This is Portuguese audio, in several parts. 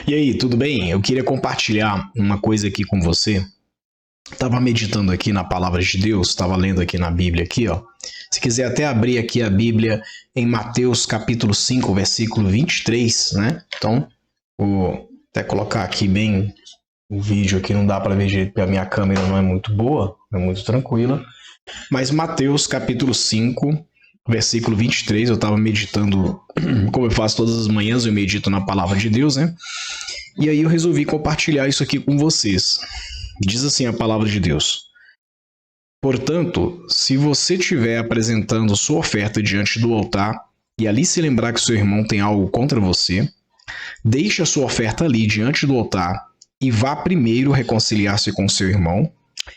E aí, tudo bem? Eu queria compartilhar uma coisa aqui com você. Estava meditando aqui na palavra de Deus, estava lendo aqui na Bíblia aqui, ó. Se quiser até abrir aqui a Bíblia em Mateus capítulo 5, versículo 23, né? Então, vou até colocar aqui bem o vídeo aqui, não dá para ver direito porque a minha câmera não é muito boa, não é muito tranquila. Mas Mateus capítulo 5, versículo 23, eu estava meditando, como eu faço todas as manhãs, eu medito na palavra de Deus, né? E aí eu resolvi compartilhar isso aqui com vocês. Diz assim a palavra de Deus: portanto, se você estiver apresentando sua oferta diante do altar e ali se lembrar que seu irmão tem algo contra você, deixe a sua oferta ali diante do altar e vá primeiro reconciliar-se com seu irmão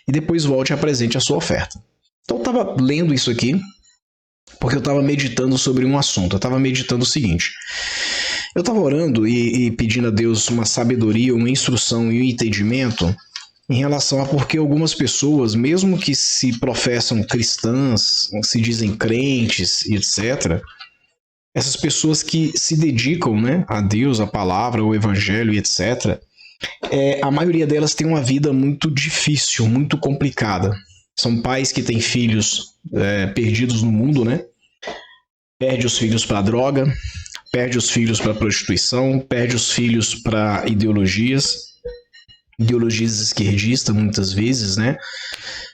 e depois volte e apresente a sua oferta. Então eu estava lendo isso aqui porque eu estava meditando sobre um assunto. Eu estava meditando o seguinte: eu estava orando e pedindo a Deus uma sabedoria, uma instrução e um entendimento em relação a porque algumas pessoas, mesmo que se professam cristãs, se dizem crentes e etc., essas pessoas que se dedicam, né, a Deus, a palavra, o evangelho e etc., a maioria delas tem uma vida muito difícil, muito complicada. São pais que têm filhos perdidos no mundo, né? Perde os filhos para droga, perde os filhos para prostituição, perde os filhos para ideologias esquerdistas muitas vezes, né?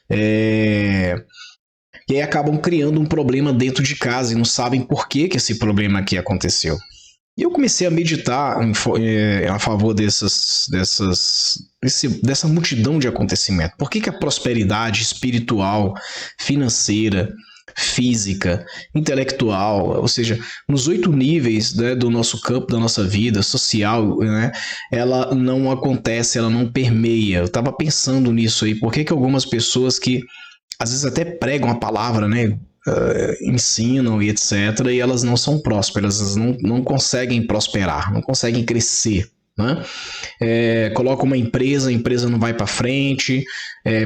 E aí acabam criando um problema dentro de casa e não sabem por que esse problema aqui aconteceu. E eu comecei a meditar a favor dessa multidão de acontecimentos. Por que a prosperidade espiritual, financeira, física, intelectual, ou seja, nos 8 níveis, né, do nosso campo, da nossa vida social, né, ela não acontece, ela não permeia. Eu estava pensando nisso aí. Por que algumas pessoas que às vezes até pregam a palavra, né, ensinam e etc., e elas não são prósperas, elas não conseguem prosperar, não conseguem crescer, né? Coloca uma empresa, a empresa não vai para frente,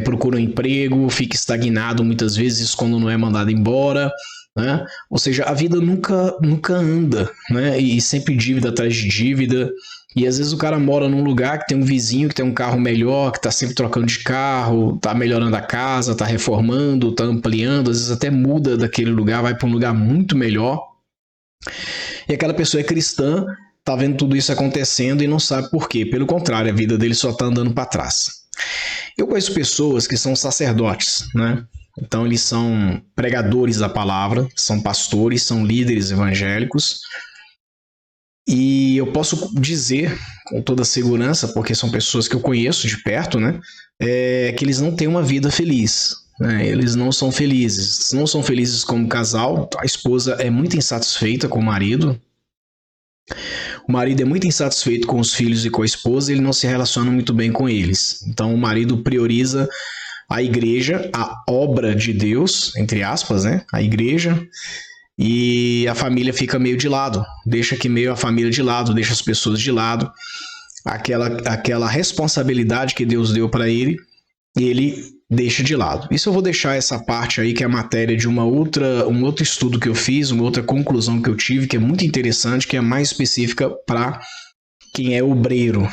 procura um emprego, fica estagnado muitas vezes quando não é mandado embora, né? Ou seja, a vida nunca anda, né? E sempre dívida atrás de dívida. E às vezes o cara mora num lugar que tem um vizinho que tem um carro melhor, que está sempre trocando de carro, está melhorando a casa, está reformando, está ampliando, às vezes até muda daquele lugar, vai para um lugar muito melhor. E aquela pessoa é cristã, está vendo tudo isso acontecendo e não sabe por quê. Pelo contrário, a vida dele só está andando para trás. Eu conheço pessoas que são sacerdotes, né? Então eles são pregadores da palavra, são pastores, são líderes evangélicos. E eu posso dizer com toda segurança, porque são pessoas que eu conheço de perto, né, que eles não têm uma vida feliz, né? Eles não são felizes. Não são felizes como casal. A esposa é muito insatisfeita com o marido é muito insatisfeito com os filhos e com a esposa, ele não se relaciona muito bem com eles. Então o marido prioriza a igreja, a obra de Deus, entre aspas, né, a igreja, e a família fica meio de lado, deixa que meio a família de lado, deixa as pessoas de lado, aquela responsabilidade que Deus deu para ele deixa de lado. Isso eu vou deixar essa parte aí, que é a matéria de um outro estudo que eu fiz, uma outra conclusão que eu tive, que é muito interessante, que é mais específica para quem é obreiro,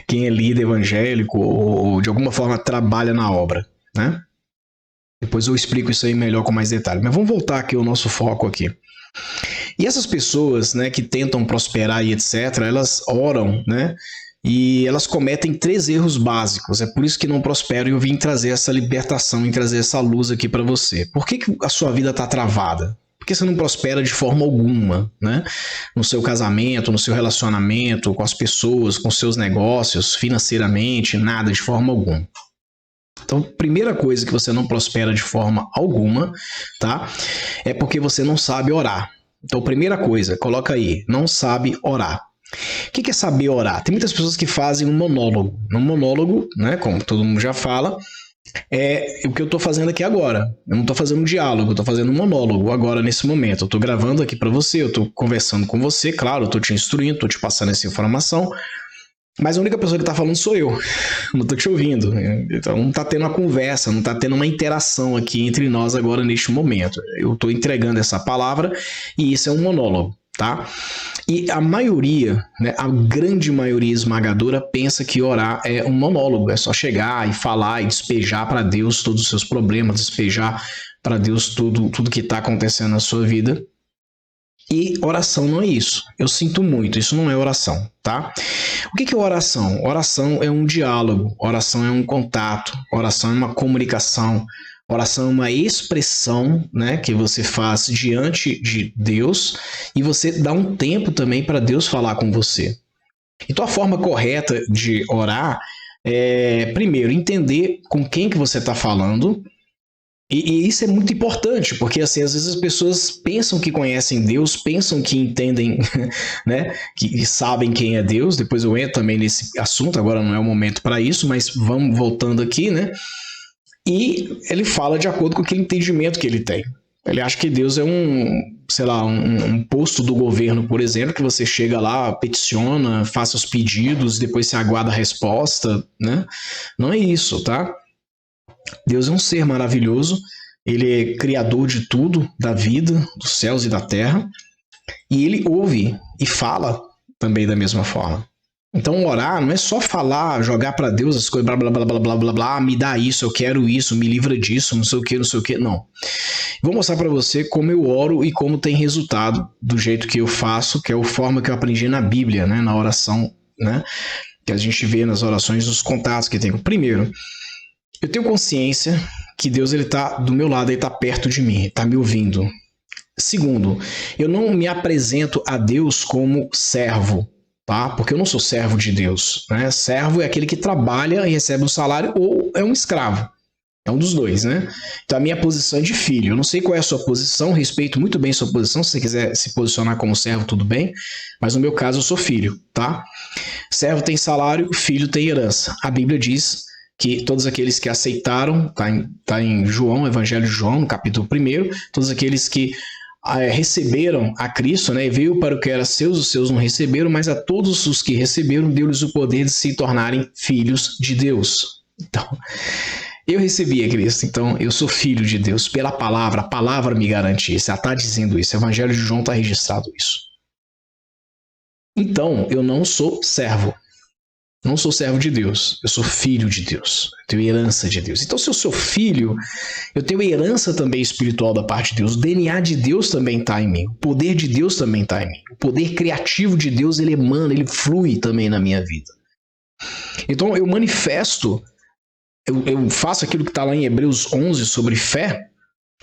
quem é líder evangélico ou de alguma forma trabalha na obra, né? Depois eu explico isso aí melhor com mais detalhe. Mas vamos voltar aqui ao nosso foco aqui. E essas pessoas, né, que tentam prosperar e etc., elas oram, né, e elas cometem 3 erros básicos. É por isso que não prosperam, e eu vim trazer essa libertação, e trazer essa luz aqui para você. Por que a sua vida está travada? Porque você não prospera de forma alguma, né? No seu casamento, no seu relacionamento, com as pessoas, com seus negócios, financeiramente, nada, de forma alguma. Então, primeira coisa que você não prospera de forma alguma, tá? É porque você não sabe orar. Então, primeira coisa, coloca aí, não sabe orar. O que é saber orar? Tem muitas pessoas que fazem um monólogo. No monólogo, né, como todo mundo já fala, é o que eu estou fazendo aqui agora. Eu não estou fazendo um diálogo, eu estou fazendo um monólogo agora, nesse momento. Eu estou gravando aqui para você, eu estou conversando com você, claro, eu estou te instruindo, estou te passando essa informação. Mas a única pessoa que está falando sou eu, não estou te ouvindo. Então não está tendo uma conversa, não está tendo uma interação aqui entre nós agora neste momento. Eu estou entregando essa palavra e isso é um monólogo. tá? E a maioria, né, a grande maioria esmagadora pensa que orar é um monólogo, é só chegar e falar e despejar para Deus todos os seus problemas, despejar para Deus tudo que está acontecendo na sua vida. E oração não é isso. Eu sinto muito, isso não é oração, tá? O que é oração? Oração é um diálogo, oração é um contato, oração é uma comunicação, oração é uma expressão, né, que você faz diante de Deus e você dá um tempo também para Deus falar com você. Então a forma correta de orar é, primeiro, entender com quem que você está falando. E isso é muito importante, porque assim, às vezes as pessoas pensam que conhecem Deus, pensam que entendem, né, que sabem quem é Deus. Depois eu entro também nesse assunto, agora não é o momento para isso, mas vamos voltando aqui, né? E ele fala de acordo com aquele entendimento que ele tem. Ele acha que Deus é sei lá, um posto do governo, por exemplo, que você chega lá, peticiona, faça os pedidos, depois você aguarda a resposta, né? Não é isso, tá? Deus é um ser maravilhoso, ele é criador de tudo, da vida, dos céus e da terra, e ele ouve e fala também da mesma forma. Então orar não é só falar, jogar para Deus as coisas, blá, blá, blá, blá, blá, blá, blá, me dá isso, eu quero isso, me livra disso, não sei o que, não. Vou mostrar para você como eu oro e como tem resultado do jeito que eu faço, que é a forma que eu aprendi na Bíblia, né, na oração, né, que a gente vê nas orações, nos contatos que tem. Primeiro, eu tenho consciência que Deus ele está do meu lado, ele está perto de mim, está me ouvindo. Segundo, eu não me apresento a Deus como servo, tá? Porque eu não sou servo de Deus, né? Servo é aquele que trabalha e recebe um salário ou é um escravo. É um dos dois, né? Então a minha posição é de filho. Eu não sei qual é a sua posição, respeito muito bem a sua posição. Se você quiser se posicionar como servo, tudo bem. Mas no meu caso eu sou filho, tá? Servo tem salário, filho tem herança. A Bíblia diz que todos aqueles que aceitaram, tá em João, Evangelho de João, no capítulo 1, todos aqueles que receberam a Cristo, né, veio para o que era seus, os seus não receberam, mas a todos os que receberam, deu-lhes o poder de se tornarem filhos de Deus. Então, eu recebi a Cristo, então eu sou filho de Deus pela palavra, a palavra me garante isso, ela está dizendo isso, o Evangelho de João está registrado isso. Então, eu não sou servo. Não sou servo de Deus, eu sou filho de Deus, eu tenho herança de Deus. Então, se eu sou filho, eu tenho herança também espiritual da parte de Deus. O DNA de Deus também está em mim, o poder de Deus também está em mim. O poder criativo de Deus, ele emana, ele flui também na minha vida. Então, eu manifesto, eu faço aquilo que está lá em Hebreus 11 sobre fé,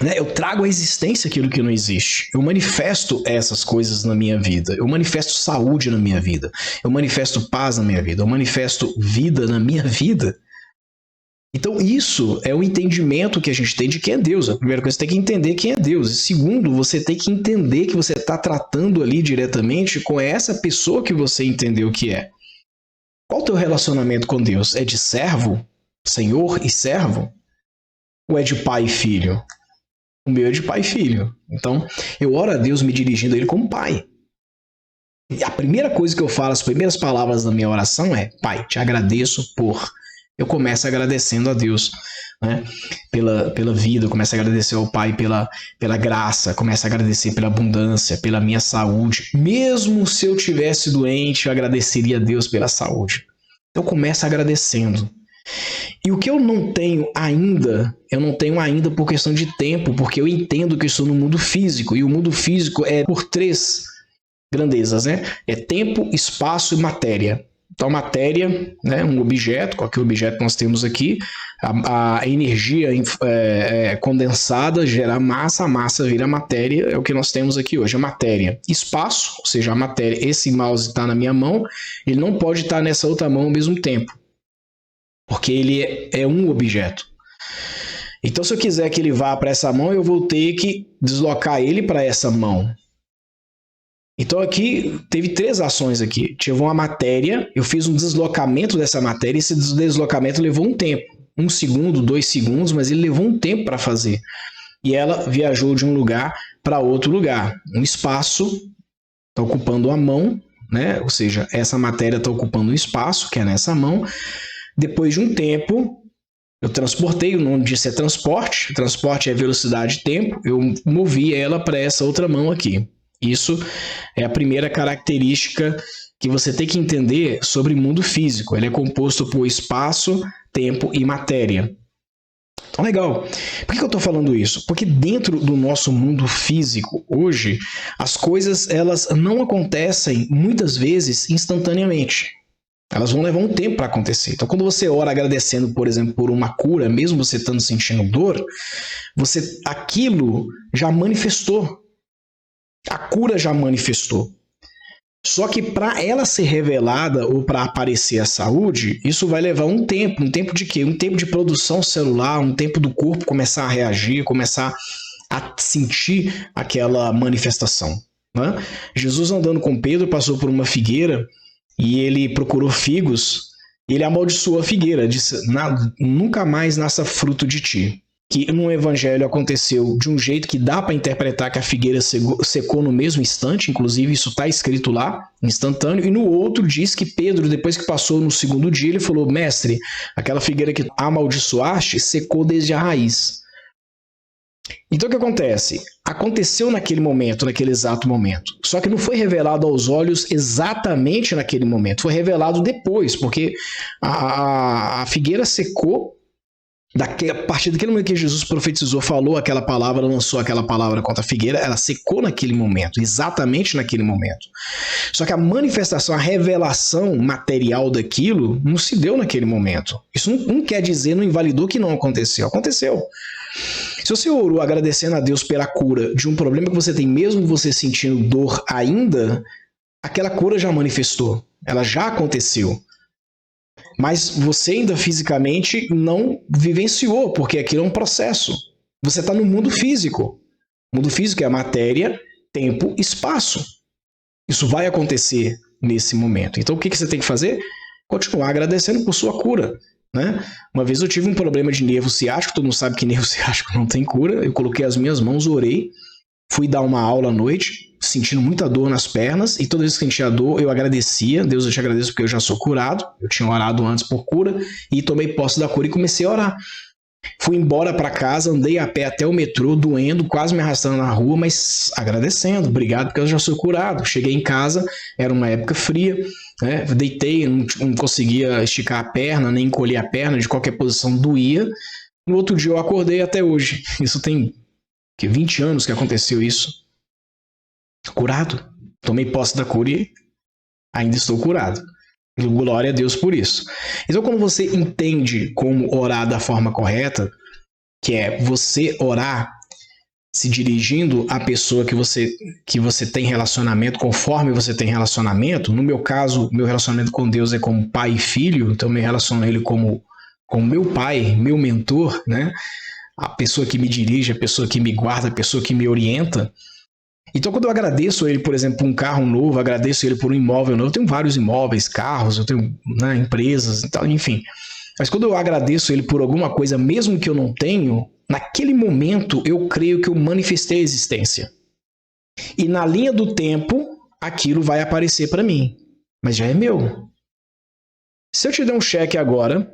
né? Eu trago à existência aquilo que não existe. Eu manifesto essas coisas na minha vida. Eu manifesto saúde na minha vida. Eu manifesto paz na minha vida. Eu manifesto vida na minha vida. Então isso é o entendimento que a gente tem de quem é Deus. A primeira coisa, você tem que entender quem é Deus. E segundo, você tem que entender que você está tratando ali diretamente com essa pessoa que você entendeu que é. Qual o teu relacionamento com Deus? É de servo? Senhor e servo? Ou é de pai e filho? O meu é de pai e filho. Então, eu oro a Deus me dirigindo a Ele como pai. E a primeira coisa que eu falo, as primeiras palavras da minha oração é: Pai, te agradeço por... Eu começo agradecendo a Deus, né, pela vida, eu começo a agradecer ao Pai pela graça, começo a agradecer pela abundância, pela minha saúde. Mesmo se eu tivesse doente, eu agradeceria a Deus pela saúde. Eu começo agradecendo. E o que eu não tenho ainda por questão de tempo, porque eu entendo que eu estou no mundo físico, e o mundo físico é por 3 grandezas, né? É tempo, espaço e matéria. Então, matéria, né, um objeto, qualquer objeto que nós temos aqui, a energia condensada gera massa, a massa vira matéria, é o que nós temos aqui hoje, a matéria. Espaço, ou seja, a matéria, esse mouse está na minha mão, ele não pode estar nessa outra mão ao mesmo tempo, porque ele é um objeto. Então, se eu quiser que ele vá para essa mão, eu vou ter que deslocar ele para essa mão. Então, aqui, teve 3 ações aqui. Tive uma matéria, eu fiz um deslocamento dessa matéria, e esse deslocamento levou um tempo. 1 segundo, 2 segundos, mas ele levou um tempo para fazer. E ela viajou de um lugar para outro lugar. Um espaço está ocupando a mão, né? Ou seja, essa matéria está ocupando um espaço, que é nessa mão. Depois de um tempo, eu transportei, o nome disso é transporte. Transporte é velocidade e tempo. Eu movi ela para essa outra mão aqui. Isso é a primeira característica que você tem que entender sobre o mundo físico. Ele é composto por espaço, tempo e matéria. Então, legal. Por que eu estou falando isso? Porque dentro do nosso mundo físico, hoje, as coisas elas não acontecem, muitas vezes, instantaneamente. Elas vão levar um tempo para acontecer. Então, quando você ora agradecendo, por exemplo, por uma cura, mesmo você estando sentindo dor, aquilo já manifestou. A cura já manifestou. Só que para ela ser revelada ou para aparecer a saúde, isso vai levar um tempo. Um tempo de quê? Um tempo de produção celular, um tempo do corpo começar a reagir, começar a sentir aquela manifestação. Né? Jesus andando com Pedro passou por uma figueira e ele procurou figos, e ele amaldiçoou a figueira, disse, nunca mais nasça fruto de ti. Que no evangelho aconteceu de um jeito que dá para interpretar que a figueira secou no mesmo instante, inclusive isso está escrito lá, instantâneo, e no outro diz que Pedro, depois que passou no segundo dia, ele falou, mestre, aquela figueira que amaldiçoaste secou desde a raiz. Então o que acontece? Aconteceu naquele momento, naquele exato momento. Só que não foi revelado aos olhos exatamente naquele momento, foi revelado depois, porque a figueira secou. A partir daquele momento que Jesus profetizou, falou aquela palavra, lançou aquela palavra contra a figueira, ela secou naquele momento, exatamente naquele momento. Só que a manifestação, a revelação material daquilo não se deu naquele momento. Isso não quer dizer, não invalidou que não aconteceu. Aconteceu. Se você orou agradecendo a Deus pela cura de um problema que você tem, mesmo você sentindo dor ainda, aquela cura já manifestou, ela já aconteceu. Mas você ainda fisicamente não vivenciou, porque aquilo é um processo. Você está no mundo físico. O mundo físico é a matéria, tempo, espaço. Isso vai acontecer nesse momento. Então o que você tem que fazer? Continuar agradecendo por sua cura. Né? Uma vez eu tive um problema de nervo ciático, todo mundo sabe que nervo ciático não tem cura. Eu coloquei as minhas mãos, orei, fui dar uma aula à noite, sentindo muita dor nas pernas, e toda vez que sentia dor, eu agradecia. Deus, eu te agradeço porque eu já sou curado. Eu tinha orado antes por cura, e tomei posse da cura e comecei a orar. Fui embora para casa, andei a pé até o metrô, doendo, quase me arrastando na rua, mas agradecendo. Obrigado porque eu já sou curado. Cheguei em casa, era uma época fria, né? Deitei, não conseguia esticar a perna, nem encolher a perna, de qualquer posição doía. No outro dia eu acordei até hoje. Isso tem 20 anos que aconteceu isso. Curado. Tomei posse da cura e ainda estou curado. Glória a Deus por isso. Então, quando você entende como orar da forma correta, que é você orar se dirigindo à pessoa que você tem relacionamento, conforme você tem relacionamento, no meu caso, meu relacionamento com Deus é como pai e filho, então eu me relaciono a Ele como meu pai, meu mentor, né? A pessoa que me dirige, a pessoa que me guarda, a pessoa que me orienta. Então, quando eu agradeço a Ele, por exemplo, por um carro novo, agradeço a Ele por um imóvel novo, eu tenho vários imóveis, carros, eu tenho, né, empresas e tal, enfim. Mas quando eu agradeço a Ele por alguma coisa, mesmo que eu não tenho, naquele momento eu creio que eu manifestei a existência. E na linha do tempo, aquilo vai aparecer para mim. Mas já é meu. Se eu te der um cheque agora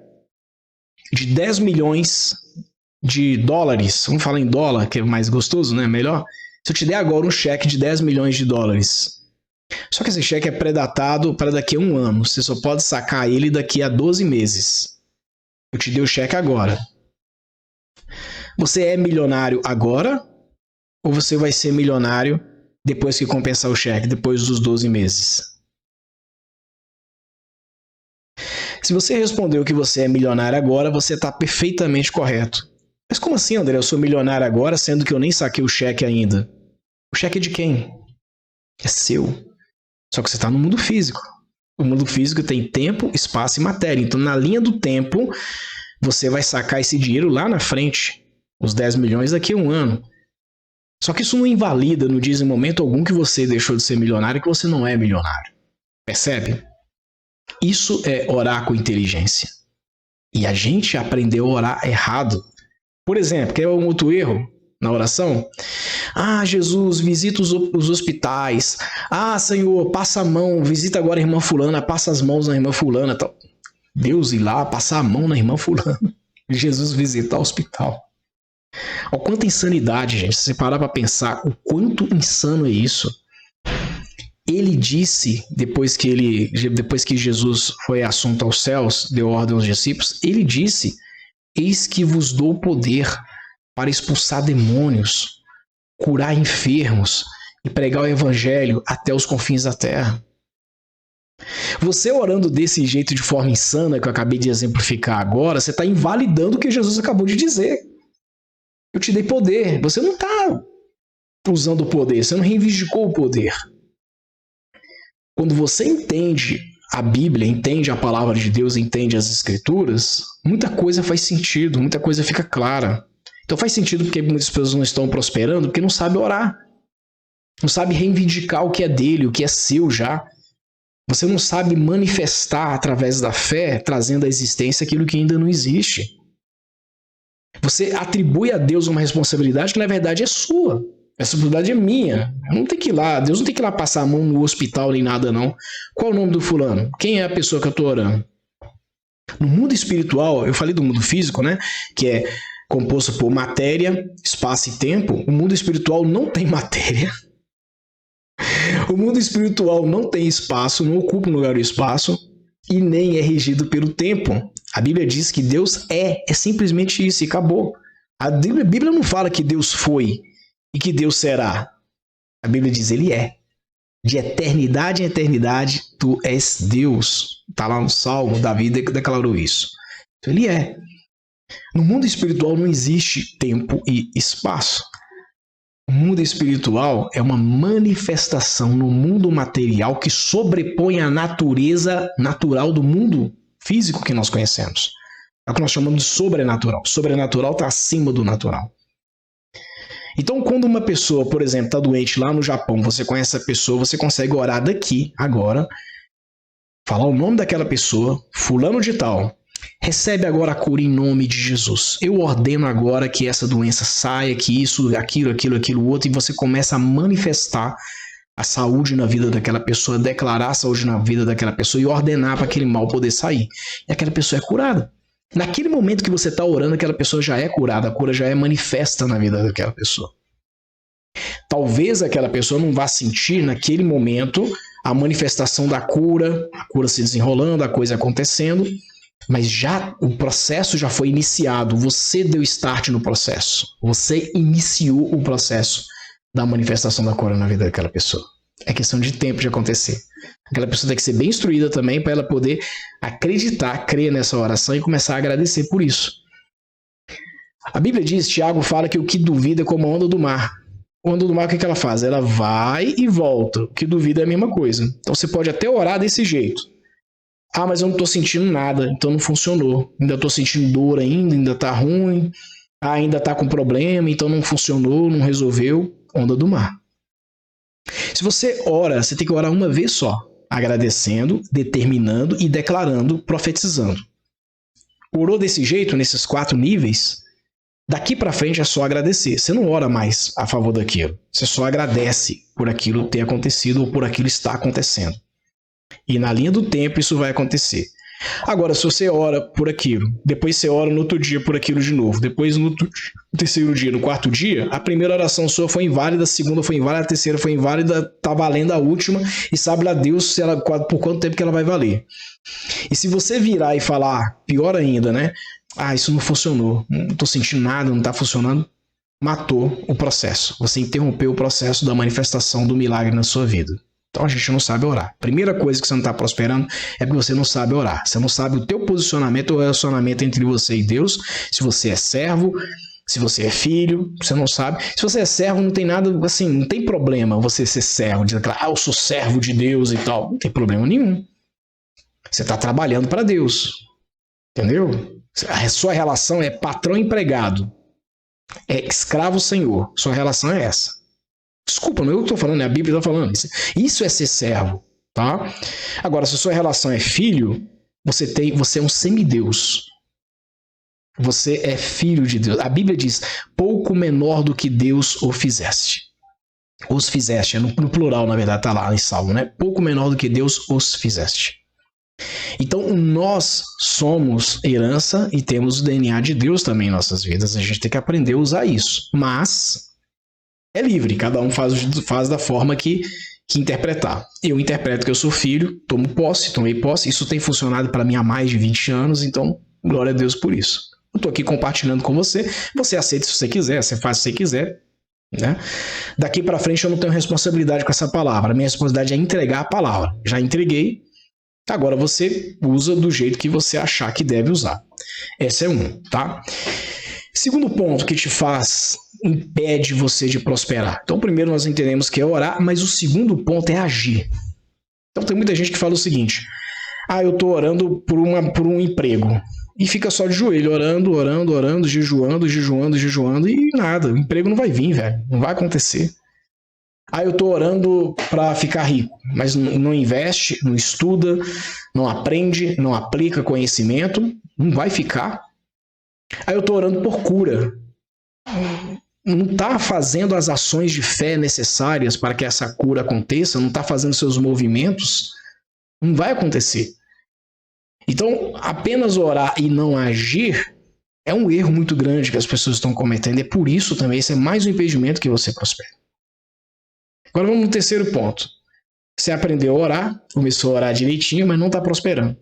de 10 milhões de dólares, vamos falar em dólar, que é mais gostoso, né? Melhor. Se eu te der agora um cheque de 10 milhões de dólares, só que esse cheque é pré-datado para daqui a 1 ano, você só pode sacar ele daqui a 12 meses. Eu te dei o cheque agora. Você é milionário agora ou você vai ser milionário depois que compensar o cheque, depois dos 12 meses? Se você respondeu que você é milionário agora, você está perfeitamente correto. Mas como assim, André? Eu sou milionário agora, sendo que eu nem saquei o cheque ainda. O cheque é de quem? É seu. Só que você está no mundo físico. O mundo físico tem tempo, espaço e matéria. Então, na linha do tempo, você vai sacar esse dinheiro lá na frente. Os 10 milhões daqui a 1 ano. Só que isso não invalida, não diz em momento algum que você deixou de ser milionário e que você não é milionário. Percebe? Isso é orar com inteligência. E a gente aprendeu a orar errado. Por exemplo, quer um outro erro na oração? Ah, Jesus, visita os hospitais. Ah, Senhor, passa a mão, visita agora a irmã fulana, passa as mãos na irmã fulana. Tal. Deus ir lá, passar a mão na irmã fulana. Jesus visitar o hospital. Olha quanta insanidade, gente. Se você parar para pensar o quanto insano é isso. Ele disse, depois que Jesus foi assunto aos céus, deu ordem aos discípulos, ele disse: eis que vos dou poder para expulsar demônios, curar enfermos e pregar o evangelho até os confins da terra. Você orando desse jeito, de forma insana, que eu acabei de exemplificar agora, você está invalidando o que Jesus acabou de dizer. Eu te dei poder. Você não está usando o poder, você não reivindicou o poder. Quando você entende a Bíblia, entende a palavra de Deus, entende as Escrituras, muita coisa faz sentido, muita coisa fica clara. Então faz sentido porque muitas pessoas não estão prosperando, porque não sabem orar. Não sabe reivindicar o que é dele, o que é seu já. Você não sabe manifestar através da fé, trazendo à existência aquilo que ainda não existe. Você atribui a Deus uma responsabilidade que na verdade é sua. A responsabilidade é minha. Eu não tenho que ir lá, Deus não tem que ir lá passar a mão no hospital nem nada não. Qual é o nome do fulano? Quem é a pessoa que eu estou orando? No mundo espiritual, eu falei do mundo físico, né? Que é composto por matéria, espaço e tempo. O mundo espiritual não tem matéria. O mundo espiritual não tem espaço, não ocupa um lugar do espaço e nem é regido pelo tempo. A Bíblia diz que Deus é simplesmente isso e acabou. A Bíblia não fala que Deus foi e que Deus será. A Bíblia diz Ele é. De eternidade em eternidade, tu és Deus. Está lá no Salmo, Davi declarou isso. Então, Ele é. No mundo espiritual não existe tempo e espaço. O mundo espiritual é uma manifestação no mundo material que sobrepõe a natureza natural do mundo físico que nós conhecemos. É o que nós chamamos de sobrenatural. O sobrenatural está acima do natural. Então, quando uma pessoa, por exemplo, está doente lá no Japão, você conhece essa pessoa, você consegue orar daqui, agora, falar o nome daquela pessoa, fulano de tal, recebe agora a cura em nome de Jesus. Eu ordeno agora que essa doença saia, que isso, aquilo, outro, e você começa a manifestar a saúde na vida daquela pessoa, declarar a saúde na vida daquela pessoa e ordenar para aquele mal poder sair. E aquela pessoa é curada. Naquele momento que você está orando, aquela pessoa já é curada, a cura já é manifesta na vida daquela pessoa. Talvez aquela pessoa não vá sentir naquele momento a manifestação da cura, a cura se desenrolando, a coisa acontecendo, mas já o processo já foi iniciado, você deu start no processo, você iniciou o processo da manifestação da cura na vida daquela pessoa. É questão de tempo de acontecer. Aquela pessoa tem que ser bem instruída também para ela poder acreditar, crer nessa oração e começar a agradecer por isso. A Bíblia diz, Tiago fala que o que duvida é como a onda do mar. A onda do mar, o que ela faz? Ela vai e volta. O que duvida é a mesma coisa. Então você pode até orar desse jeito. Ah, mas eu não estou sentindo nada, então não funcionou. Ainda estou sentindo dor ainda está ruim. Ah, ainda está com problema, então não funcionou, não resolveu. Onda do mar. Se você ora, você tem que orar uma vez só, agradecendo, determinando e declarando, profetizando. Orou desse jeito, nesses 4 níveis, daqui para frente é só agradecer. Você não ora mais a favor daquilo. Você só agradece por aquilo ter acontecido ou por aquilo estar acontecendo. E na linha do tempo isso vai acontecer. Agora, se você ora por aquilo, depois você ora no outro dia por aquilo de novo, depois no terceiro dia, no 4º dia, a primeira oração sua foi inválida, a segunda foi inválida, a terceira foi inválida, tá valendo a última, e sabe lá Deus se ela, por quanto tempo que ela vai valer. E se você virar e falar, pior ainda, né? Ah, isso não funcionou, não tô sentindo nada, não tá funcionando, matou o processo. Você interrompeu o processo da manifestação do milagre na sua vida. Então a gente não sabe orar. Primeira coisa que você não está prosperando é porque você não sabe orar. Você não sabe o teu posicionamento ou relacionamento entre você e Deus. Se você é servo, se você é filho, você não sabe. Se você é servo, não tem nada, assim, não tem problema você ser servo, de declarar, eu sou servo de Deus e tal. Não tem problema nenhum. Você está trabalhando para Deus. Entendeu? A sua relação é patrão-empregado. É escravo-senhor. Sua relação é essa. Desculpa, não é eu que estou falando, é a Bíblia que está falando. Isso é ser servo, tá? Agora, se a sua relação é filho, você é um semideus. Você é filho de Deus. A Bíblia diz, pouco menor do que Deus o fizeste. Os fizeste, é no plural, na verdade, está lá em Salmo, né? Pouco menor do que Deus os fizeste. Então, nós somos herança e temos o DNA de Deus também em nossas vidas. A gente tem que aprender a usar isso. Mas é livre, cada um faz da forma que que interpretar. Eu interpreto que eu sou filho, tomei posse, isso tem funcionado para mim há mais de 20 anos, então glória a Deus por isso. Eu estou aqui compartilhando com você, você aceita se você quiser, você faz se você quiser, né? Daqui para frente eu não tenho responsabilidade com essa palavra, a minha responsabilidade é entregar a palavra. Já entreguei, agora você usa do jeito que você achar que deve usar. Esse é um, tá? Segundo ponto que impede você de prosperar. Então, primeiro nós entendemos que é orar, mas o segundo ponto é agir. Então, tem muita gente que fala o seguinte: eu estou orando por um emprego. E fica só de joelho, orando, jejuando, e nada. O emprego não vai vir, velho. Não vai acontecer. Eu estou orando para ficar rico, mas não investe, não estuda, não aprende, não aplica conhecimento, não vai ficar. Eu estou orando por cura. Não está fazendo as ações de fé necessárias para que essa cura aconteça, não está fazendo seus movimentos, não vai acontecer. Então, apenas orar e não agir é um erro muito grande que as pessoas estão cometendo. É por isso também, esse é mais um impedimento que você prospere. Agora vamos no terceiro ponto. Você aprendeu a orar, começou a orar direitinho, mas não está prosperando.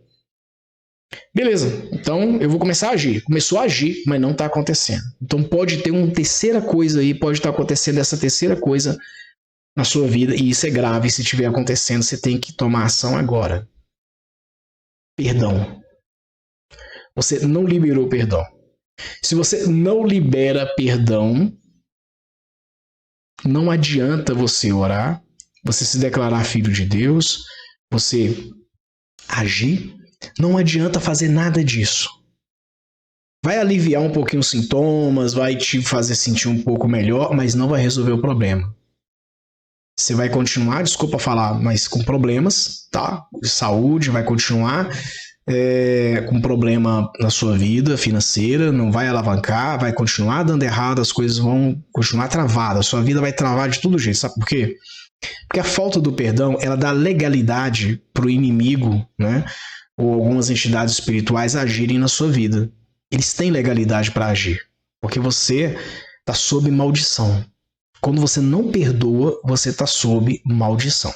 Beleza, então eu vou começar a agir. Começou a agir, mas não está acontecendo. Então pode ter uma terceira coisa aí, pode estar acontecendo essa terceira coisa na sua vida, e isso é grave. Se estiver acontecendo, você tem que tomar ação agora. Perdão. Você não liberou perdão. Se você não libera perdão, não adianta você orar, você se declarar filho de Deus, você agir. Não adianta fazer nada disso. Vai aliviar um pouquinho os sintomas, vai te fazer sentir um pouco melhor, mas não vai resolver o problema. Você vai continuar, desculpa falar, mas com problemas, tá? De saúde, vai continuar com problema na sua vida financeira, não vai alavancar, vai continuar dando errado, as coisas vão continuar travadas, a sua vida vai travar de todo jeito. Sabe por quê? Porque a falta do perdão, ela dá legalidade para o inimigo, né? Ou algumas entidades espirituais agirem na sua vida. Eles têm legalidade para agir, porque você está sob maldição. Quando você não perdoa, você está sob maldição.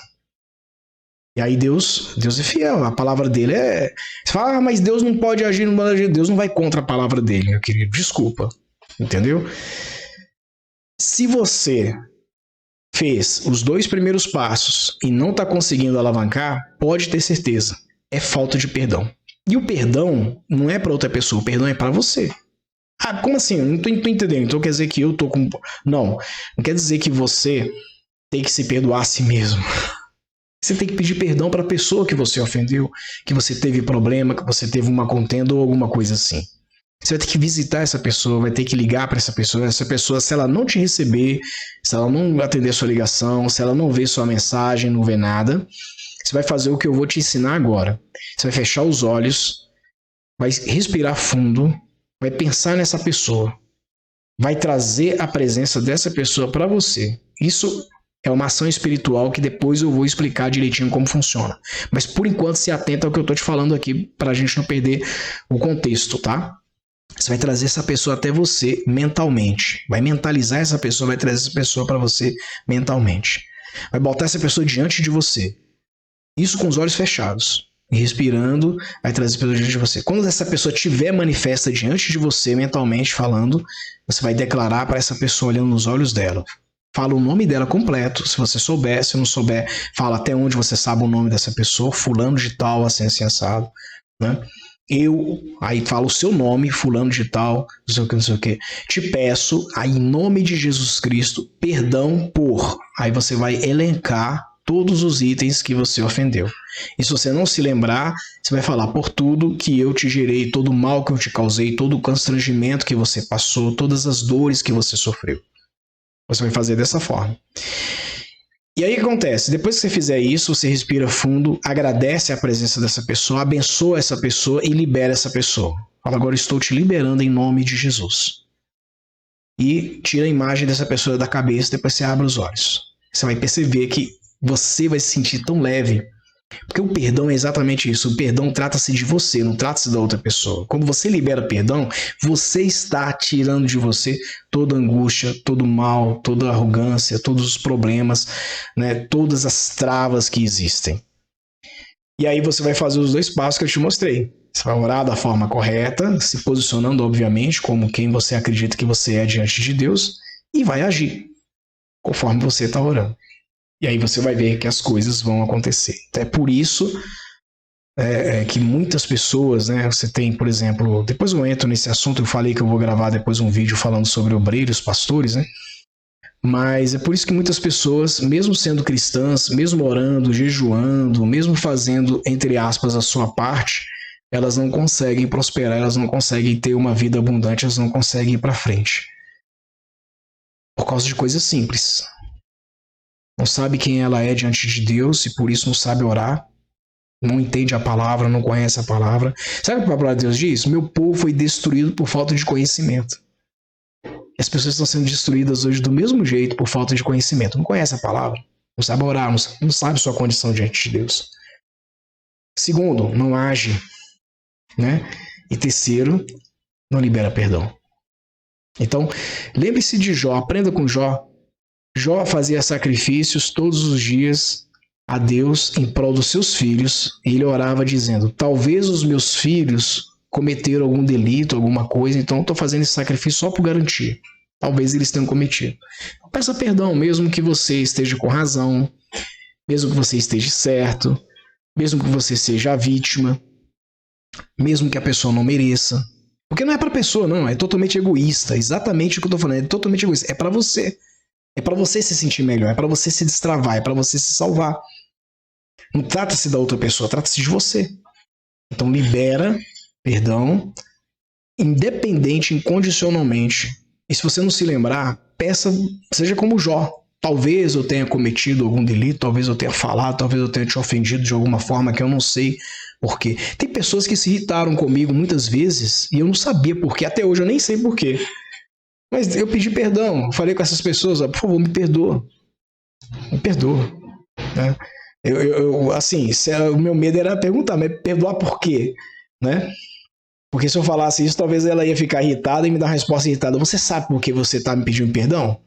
E aí Deus é fiel, a palavra dele é... Você fala, mas Deus não pode agir, não pode agir. Deus não vai contra a palavra dele, meu querido, desculpa. Entendeu? Se você fez os 2 primeiros passos e não está conseguindo alavancar, pode ter certeza. É falta de perdão. E o perdão não é para outra pessoa, o perdão é para você. Como assim? Não tô entendendo. Então quer dizer que eu tô com... Não quer dizer que você tem que se perdoar a si mesmo. Você tem que pedir perdão para a pessoa que você ofendeu, que você teve problema, que você teve uma contenda ou alguma coisa assim. Você vai ter que visitar essa pessoa, vai ter que ligar para essa pessoa, se ela não te receber, se ela não atender sua ligação, se ela não ver sua mensagem, não ver nada, você vai fazer o que eu vou te ensinar agora. Você vai fechar os olhos, vai respirar fundo, vai pensar nessa pessoa, vai trazer a presença dessa pessoa para você. Isso é uma ação espiritual que depois eu vou explicar direitinho como funciona. Mas por enquanto se atenta ao que eu estou te falando aqui para a gente não perder o contexto, tá? Você vai trazer essa pessoa até você mentalmente. Vai mentalizar essa pessoa, vai trazer essa pessoa para você mentalmente. Vai botar essa pessoa diante de você. Isso com os olhos fechados. E respirando, vai trazer essa pessoa diante de você. Quando essa pessoa estiver manifesta diante de você, mentalmente falando, você vai declarar para essa pessoa olhando nos olhos dela. Fala o nome dela completo, se você souber. Se não souber, fala até onde você sabe o nome dessa pessoa. Fulano de tal, assim assado, né? Aí fala o seu nome, fulano de tal, não sei o que. Te peço, aí em nome de Jesus Cristo, perdão por. Aí você vai elencar todos os itens que você ofendeu. E se você não se lembrar, você vai falar por tudo que eu te gerei, todo o mal que eu te causei, todo o constrangimento que você passou, todas as dores que você sofreu. Você vai fazer dessa forma. E aí o que acontece? Depois que você fizer isso, você respira fundo, agradece a presença dessa pessoa, abençoa essa pessoa e libera essa pessoa. Fala, agora estou te liberando em nome de Jesus. E tira a imagem dessa pessoa da cabeça, depois você abre os olhos. Você vai perceber que você vai se sentir tão leve, Porque o perdão é exatamente isso. O perdão trata-se de você, não trata-se da outra pessoa. Quando você libera perdão, você está tirando de você toda angústia, todo mal, toda arrogância, todos os problemas, né? Todas as travas que existem. E aí você vai fazer os 2 passos que eu te mostrei. Você vai orar da forma correta, se posicionando, obviamente, como quem você acredita que você é diante de Deus, e vai agir conforme você está orando. E aí você vai ver que as coisas vão acontecer. Então é por isso que muitas pessoas, né? Você tem, por exemplo, depois eu entro nesse assunto, eu falei que eu vou gravar depois um vídeo falando sobre obreiros, pastores, né? Mas é por isso que muitas pessoas, mesmo sendo cristãs, mesmo orando, jejuando, mesmo fazendo, entre aspas, a sua parte, elas não conseguem prosperar, elas não conseguem ter uma vida abundante, elas não conseguem ir para frente. Por causa de coisas simples. Não sabe quem ela é diante de Deus e por isso não sabe orar. Não entende a palavra, não conhece a palavra. Sabe o que a palavra de Deus diz? Meu povo foi destruído por falta de conhecimento. As pessoas estão sendo destruídas hoje do mesmo jeito por falta de conhecimento. Não conhece a palavra, não sabe orar, não sabe sua condição diante de Deus. Segundo, não age, né? E terceiro, não libera perdão. Então, lembre-se de Jó, aprenda com Jó. Jó fazia sacrifícios todos os dias a Deus em prol dos seus filhos, e ele orava dizendo: talvez os meus filhos cometeram algum delito, alguma coisa, então eu estou fazendo esse sacrifício só por garantir. Talvez eles tenham cometido. Peça perdão, mesmo que você esteja com razão, mesmo que você esteja certo, mesmo que você seja a vítima, mesmo que a pessoa não mereça. Porque não é para a pessoa, não, é totalmente egoísta. Exatamente o que eu estou falando, é totalmente egoísta. É para você. É para você se sentir melhor, é para você se destravar, é para você se salvar. Não trata-se da outra pessoa, trata-se de você. Então libera perdão, independente, incondicionalmente. E se você não se lembrar, peça, seja como Jó. Talvez eu tenha cometido algum delito, talvez eu tenha falado, talvez eu tenha te ofendido de alguma forma que eu não sei por quê. Tem pessoas que se irritaram comigo muitas vezes e eu não sabia por quê. Até hoje eu nem sei por quê. Mas eu pedi perdão, falei com essas pessoas, por favor, me perdoa. Me perdoa. Né? Assim, o meu medo era perguntar, mas perdoar por quê? Né? Porque se eu falasse isso, talvez ela ia ficar irritada e me dar uma resposta irritada. Você sabe por que você está me pedindo perdão?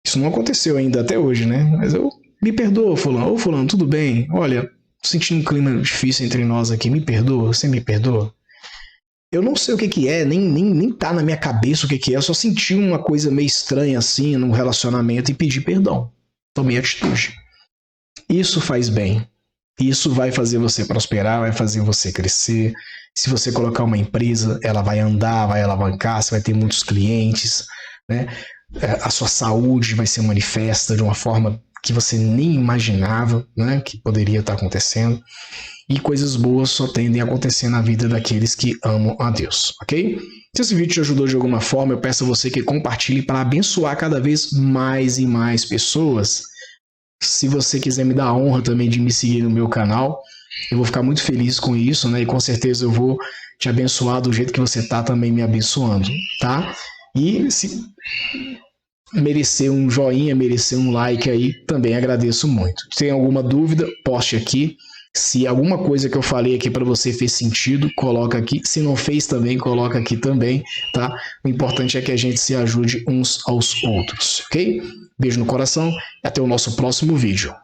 Isso não aconteceu ainda até hoje, né? Mas eu me perdoa, fulano. Ô, fulano, tudo bem? Olha, tô sentindo um clima difícil entre nós aqui. Me perdoa? Você me perdoa? Eu não sei o que é, nem tá na minha cabeça o que é. Eu só senti uma coisa meio estranha assim num relacionamento e pedi perdão. Tomei atitude. Isso faz bem. Isso vai fazer você prosperar, vai fazer você crescer. Se você colocar uma empresa, ela vai andar, vai alavancar, você vai ter muitos clientes, né? A sua saúde vai ser manifesta de uma forma que você nem imaginava, né, que poderia estar acontecendo. E coisas boas só tendem a acontecer na vida daqueles que amam a Deus, ok? Se esse vídeo te ajudou de alguma forma, eu peço a você que compartilhe para abençoar cada vez mais e mais pessoas. Se você quiser me dar a honra também de me seguir no meu canal, eu vou ficar muito feliz com isso, né? E com certeza eu vou te abençoar do jeito que você está também me abençoando, tá? E se merecer um joinha, merecer um like aí, também agradeço muito. Se tem alguma dúvida, poste aqui. Se alguma coisa que eu falei aqui para você fez sentido, coloca aqui. Se não fez também, coloca aqui também, tá? O importante é que a gente se ajude uns aos outros, ok? Beijo no coração e até o nosso próximo vídeo.